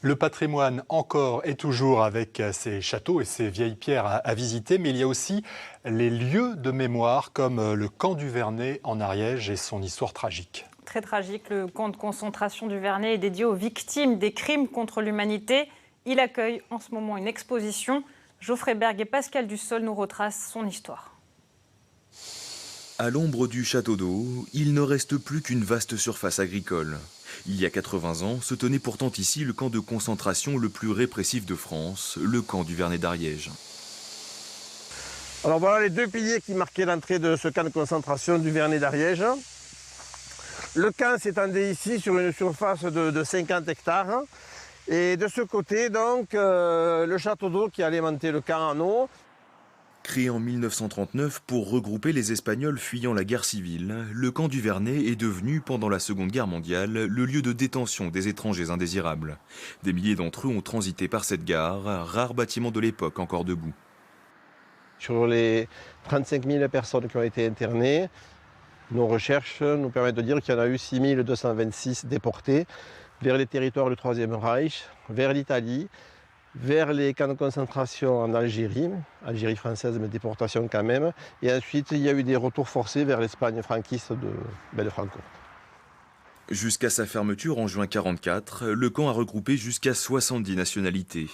Le patrimoine encore et toujours avec ses châteaux et ses vieilles pierres à visiter, mais il y a aussi les lieux de mémoire comme le camp du Vernet en Ariège et son histoire tragique. Très tragique, le camp de concentration du Vernet est dédié aux victimes des crimes contre l'humanité. Il accueille en ce moment une exposition. Geoffrey Berg et Pascal Dussol nous retracent son histoire. À l'ombre du château d'eau, il ne reste plus qu'une vaste surface agricole. Il y a 80 ans, se tenait pourtant ici le camp de concentration le plus répressif de France, le camp du Vernet d'Ariège. Alors voilà les deux piliers qui marquaient l'entrée de ce camp de concentration du Vernet d'Ariège. Le camp s'étendait ici sur une surface de 50 hectares. Et de ce côté, donc, le château d'eau qui alimentait le camp en eau. Créé en 1939 pour regrouper les Espagnols fuyant la guerre civile, le camp du Vernet est devenu, pendant la Seconde Guerre mondiale, le lieu de détention des étrangers indésirables. Des milliers d'entre eux ont transité par cette gare, rare bâtiment de l'époque encore debout. Sur les 35 000 personnes qui ont été internées, nos recherches nous permettent de dire qu'il y en a eu 6 226 déportés vers les territoires du Troisième Reich, vers l'Italie, vers les camps de concentration en Algérie, Algérie française mais déportation quand même, et ensuite il y a eu des retours forcés vers l'Espagne franquiste de Franco. Jusqu'à sa fermeture en juin 1944, le camp a regroupé jusqu'à 70 nationalités.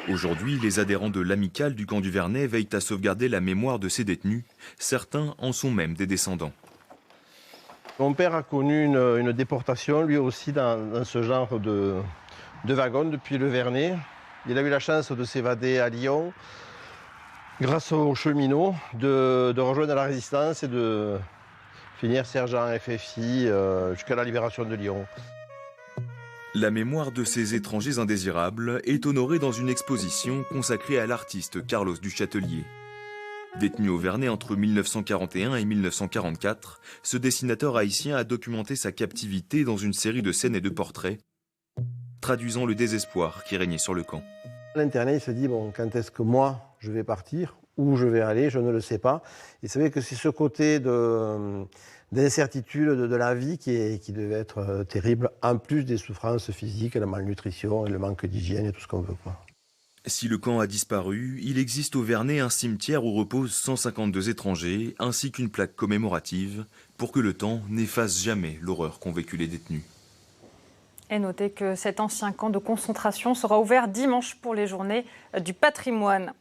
Aujourd'hui, les adhérents de l'amicale du camp du Vernet veillent à sauvegarder la mémoire de ces détenus. Certains en sont même des descendants. Mon père a connu une déportation, lui aussi, dans ce genre de wagon depuis le Vernet. Il a eu la chance de s'évader à Lyon grâce aux cheminots, de rejoindre la résistance et de finir sergent FFI jusqu'à la libération de Lyon. La mémoire de ces étrangers indésirables est honorée dans une exposition consacrée à l'artiste Carlos Duchâtelier. Détenu au Vernet entre 1941 et 1944, ce dessinateur haïtien a documenté sa captivité dans une série de scènes et de portraits, traduisant le désespoir qui régnait sur le camp. L'interné, il se dit, bon, quand est-ce que moi, je vais partir? Où je vais aller? Je ne le sais pas. Et c'est vrai que c'est ce côté d'incertitude de la vie qui devait être terrible, en plus des souffrances physiques, la malnutrition et le manque d'hygiène et tout ce qu'on veut, quoi. Si le camp a disparu, il existe au Vernet un cimetière où reposent 152 étrangers, ainsi qu'une plaque commémorative, pour que le temps n'efface jamais l'horreur qu'ont vécu les détenus. Et notez que cet ancien camp de concentration sera ouvert dimanche pour les journées du patrimoine.